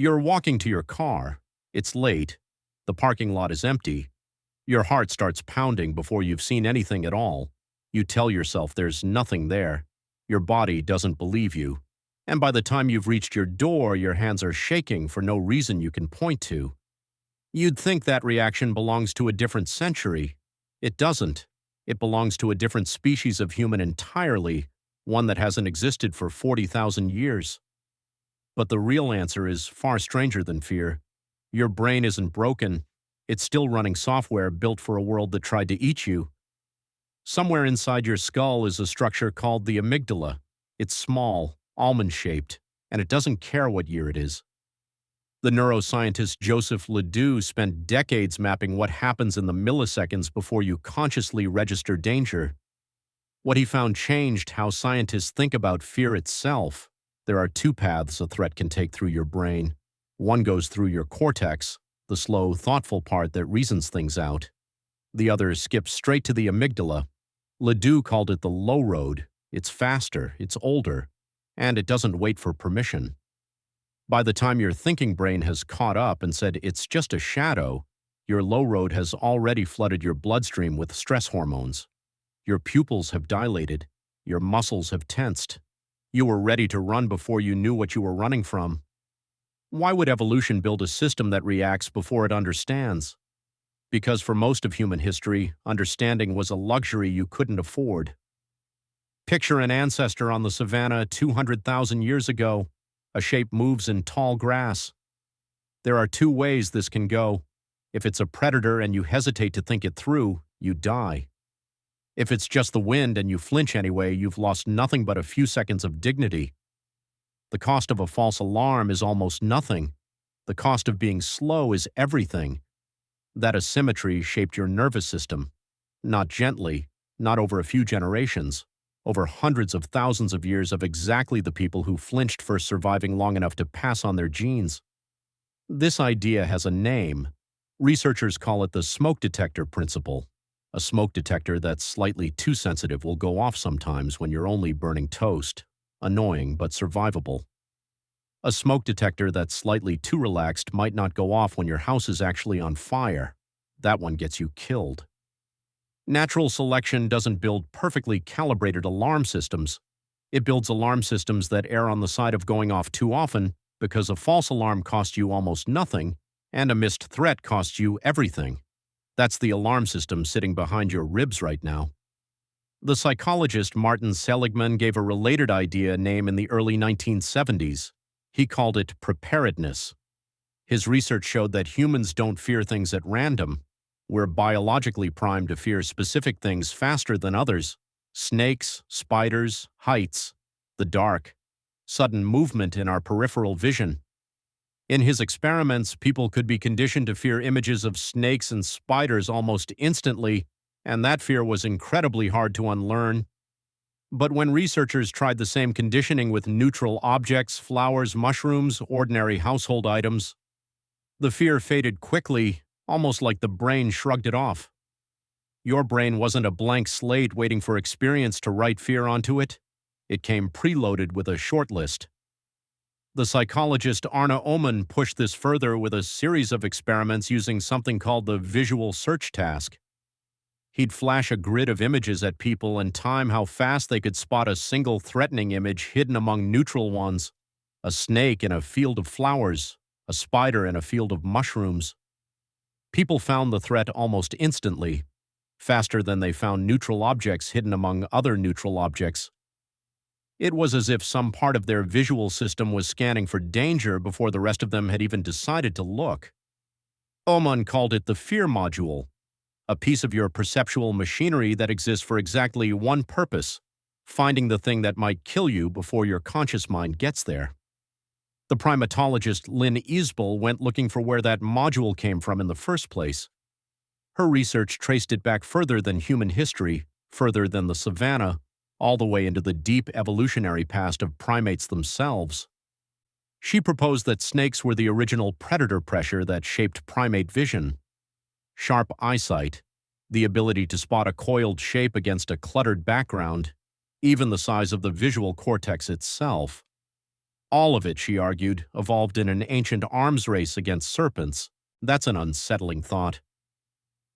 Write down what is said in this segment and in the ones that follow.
You're walking to your car. It's late. The parking lot is empty. Your heart starts pounding before you've seen anything at all. You tell yourself there's nothing there. Your body doesn't believe you. And by the time you've reached your door, your hands are shaking for no reason you can point to. You'd think that reaction belongs to a different century. It doesn't. It belongs to a different species of human entirely, one that hasn't existed for 40,000 years. But the real answer is far stranger than fear. Your brain isn't broken. It's still running software built for a world that tried to eat you. Somewhere inside your skull is a structure called the amygdala. It's small, almond-shaped, and it doesn't care what year it is. The neuroscientist Joseph LeDoux spent decades mapping what happens in the milliseconds before you consciously register danger. What he found changed how scientists think about fear itself. There are two paths a threat can take through your brain. One goes through your cortex, the slow, thoughtful part that reasons things out. The other skips straight to the amygdala. LeDoux called it the low road. It's faster, it's older, and it doesn't wait for permission. By the time your thinking brain has caught up and said it's just a shadow, your low road has already flooded your bloodstream with stress hormones. Your pupils have dilated. Your muscles have tensed. You were ready to run before you knew what you were running from. Why would evolution build a system that reacts before it understands? Because for most of human history, understanding was a luxury you couldn't afford. Picture an ancestor on the savannah 200,000 years ago. A shape moves in tall grass. There are two ways this can go. If it's a predator and you hesitate to think it through, you die. If it's just the wind and you flinch anyway, you've lost nothing but a few seconds of dignity. The cost of a false alarm is almost nothing. The cost of being slow is everything. That asymmetry shaped your nervous system. Not gently, not over a few generations. Over hundreds of thousands of years of exactly the people who flinched for surviving long enough to pass on their genes. This idea has a name. Researchers call it the smoke detector principle. A smoke detector that's slightly too sensitive will go off sometimes when you're only burning toast. Annoying, but survivable. A smoke detector that's slightly too relaxed might not go off when your house is actually on fire. That one gets you killed. Natural selection doesn't build perfectly calibrated alarm systems. It builds alarm systems that err on the side of going off too often because a false alarm costs you almost nothing and a missed threat costs you everything. That's the alarm system sitting behind your ribs right now. The psychologist Martin Seligman gave a related idea a name in the early 1970s. He called it preparedness. His research showed that humans don't fear things at random. We're biologically primed to fear specific things faster than others. Snakes, spiders, heights, the dark, sudden movement in our peripheral vision. In his experiments, people could be conditioned to fear images of snakes and spiders almost instantly, and that fear was incredibly hard to unlearn. But when researchers tried the same conditioning with neutral objects, flowers, mushrooms, ordinary household items, the fear faded quickly, almost like the brain shrugged it off. Your brain wasn't a blank slate waiting for experience to write fear onto it. It came preloaded with a short list. The psychologist Arne Öhman pushed this further with a series of experiments using something called the visual search task. He'd flash a grid of images at people and time how fast they could spot a single threatening image hidden among neutral ones. A snake in a field of flowers, a spider in a field of mushrooms. People found the threat almost instantly, faster than they found neutral objects hidden among other neutral objects. It was as if some part of their visual system was scanning for danger before the rest of them had even decided to look. Öhman called it the fear module, a piece of your perceptual machinery that exists for exactly one purpose, finding the thing that might kill you before your conscious mind gets there. The primatologist Lynne Isbell went looking for where that module came from in the first place. Her research traced it back further than human history, further than the savannah, all the way into the deep evolutionary past of primates themselves. She proposed that snakes were the original predator pressure that shaped primate vision. Sharp eyesight, the ability to spot a coiled shape against a cluttered background, even the size of the visual cortex itself. All of it, she argued, evolved in an ancient arms race against serpents. That's an unsettling thought.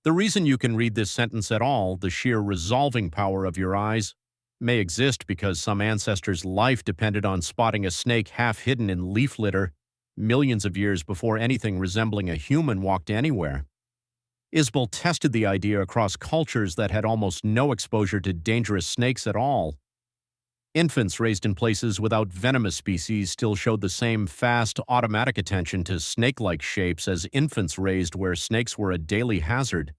The reason you can read this sentence at all, the sheer resolving power of your eyes, may exist because some ancestor's life depended on spotting a snake half hidden in leaf litter millions of years before anything resembling a human walked anywhere. Isbell tested the idea across cultures that had almost no exposure to dangerous snakes at all. Infants raised in places without venomous species still showed the same fast, automatic attention to snake-like shapes as infants raised where snakes were a daily hazard.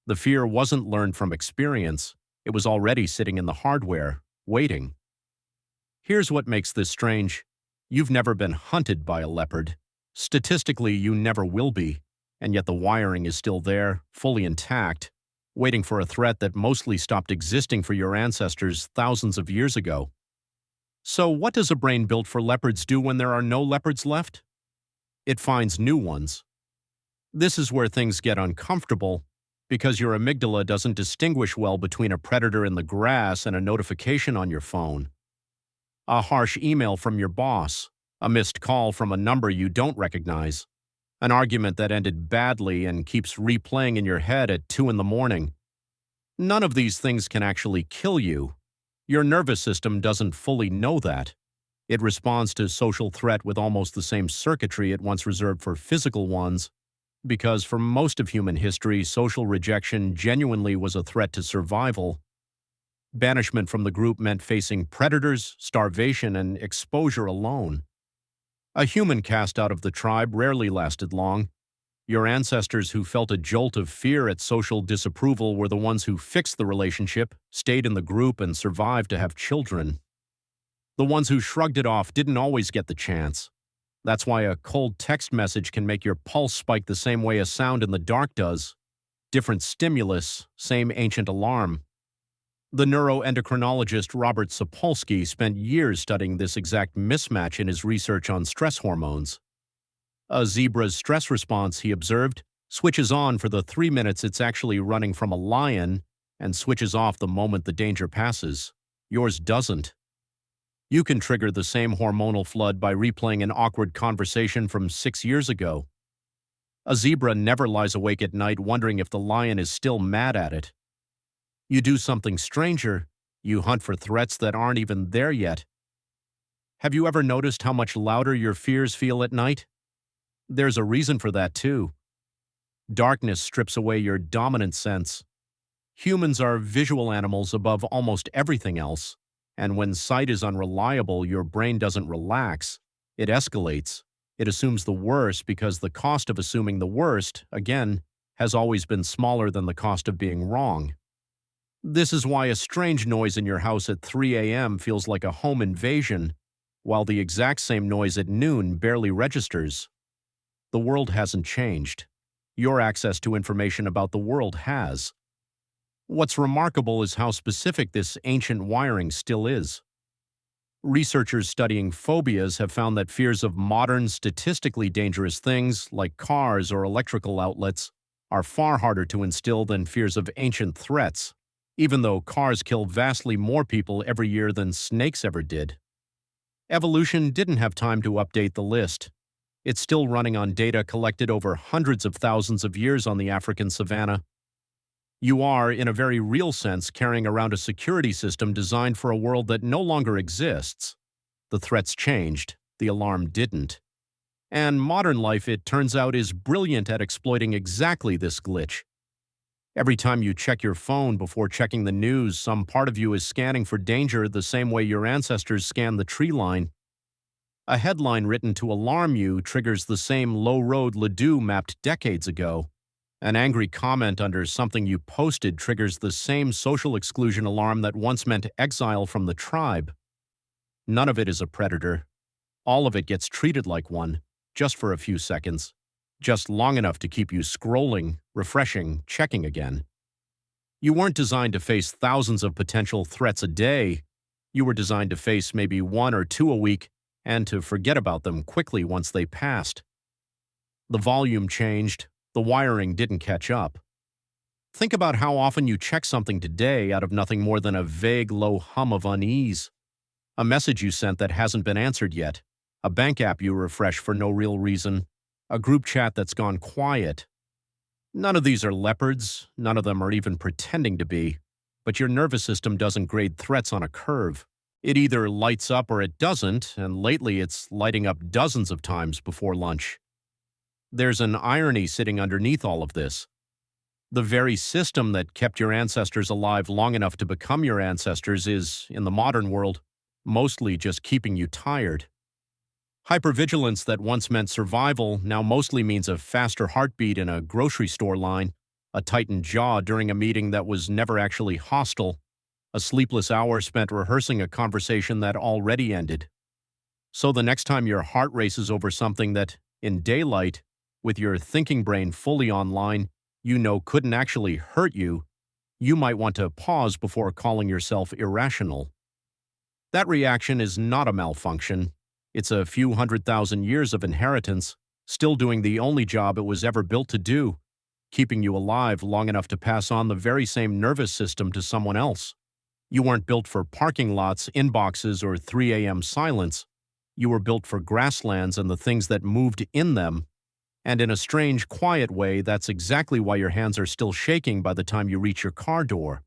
The fear wasn't learned from experience. It was already sitting in the hardware, waiting. Here's what makes this strange. You've never been hunted by a leopard. Statistically, you never will be, and yet the wiring is still there, fully intact, waiting for a threat that mostly stopped existing for your ancestors thousands of years ago. So what does a brain built for leopards do when there are no leopards left? It finds new ones. This is where things get uncomfortable, because your amygdala doesn't distinguish well between a predator in the grass and a notification on your phone. A harsh email from your boss, a missed call from a number you don't recognize, an argument that ended badly and keeps replaying in your head at 2 in the morning. None of these things can actually kill you. Your nervous system doesn't fully know that. It responds to social threat with almost the same circuitry it once reserved for physical ones, because for most of human history, social rejection genuinely was a threat to survival. Banishment from the group meant facing predators, starvation, and exposure alone. A human cast out of the tribe rarely lasted long. Your ancestors who felt a jolt of fear at social disapproval were the ones who fixed the relationship, stayed in the group, and survived to have children. The ones who shrugged it off didn't always get the chance. That's why a cold text message can make your pulse spike the same way a sound in the dark does. Different stimulus, same ancient alarm. The neuroendocrinologist Robert Sapolsky spent years studying this exact mismatch in his research on stress hormones. A zebra's stress response, he observed, switches on for the 3 minutes it's actually running from a lion and switches off the moment the danger passes. Yours doesn't. You can trigger the same hormonal flood by replaying an awkward conversation from 6 years ago. A zebra never lies awake at night wondering if the lion is still mad at it. You do something stranger, you hunt for threats that aren't even there yet. Have you ever noticed how much louder your fears feel at night? There's a reason for that too. Darkness strips away your dominant sense. Humans are visual animals above almost everything else, and when sight is unreliable, your brain doesn't relax. It escalates. It assumes the worst because the cost of assuming the worst, again, has always been smaller than the cost of being wrong. This is why a strange noise in your house at 3 a.m. feels like a home invasion, while the exact same noise at noon barely registers. The world hasn't changed. Your access to information about the world has. What's remarkable is how specific this ancient wiring still is. Researchers studying phobias have found that fears of modern, statistically dangerous things, like cars or electrical outlets, are far harder to instill than fears of ancient threats, even though cars kill vastly more people every year than snakes ever did. Evolution didn't have time to update the list. It's still running on data collected over hundreds of thousands of years on the African savanna. You are, in a very real sense, carrying around a security system designed for a world that no longer exists. The threats changed, the alarm didn't. And modern life, it turns out, is brilliant at exploiting exactly this glitch. Every time you check your phone before checking the news, some part of you is scanning for danger the same way your ancestors scanned the tree line. A headline written to alarm you triggers the same low-road LeDoux mapped decades ago. An angry comment under something you posted triggers the same social exclusion alarm that once meant exile from the tribe. None of it is a predator. All of it gets treated like one, just for a few seconds. Just long enough to keep you scrolling, refreshing, checking again. You weren't designed to face thousands of potential threats a day. You were designed to face maybe 1 or 2 a week and to forget about them quickly once they passed. The volume changed. The wiring didn't catch up. Think about how often you check something today out of nothing more than a vague low hum of unease. A message you sent that hasn't been answered yet. a bank app you refresh for no real reason, a group chat that's gone quiet. None of these are leopards, none of them are even pretending to be, but your nervous system doesn't grade threats on a curve. It either lights up or it doesn't, and lately it's lighting up dozens of times before lunch. There's an irony sitting underneath all of this. The very system that kept your ancestors alive long enough to become your ancestors is, in the modern world, mostly just keeping you tired. Hypervigilance that once meant survival now mostly means a faster heartbeat in a grocery store line, a tightened jaw during a meeting that was never actually hostile, a sleepless hour spent rehearsing a conversation that already ended. So the next time your heart races over something that, in daylight, with your thinking brain fully online, you know couldn't actually hurt you, you might want to pause before calling yourself irrational. That reaction is not a malfunction. It's a few 100,000 years of inheritance, still doing the only job it was ever built to do, keeping you alive long enough to pass on the very same nervous system to someone else. You weren't built for parking lots, inboxes, or 3 a.m. silence. You were built for grasslands and the things that moved in them. And in a strange, quiet way, that's exactly why your hands are still shaking by the time you reach your car door.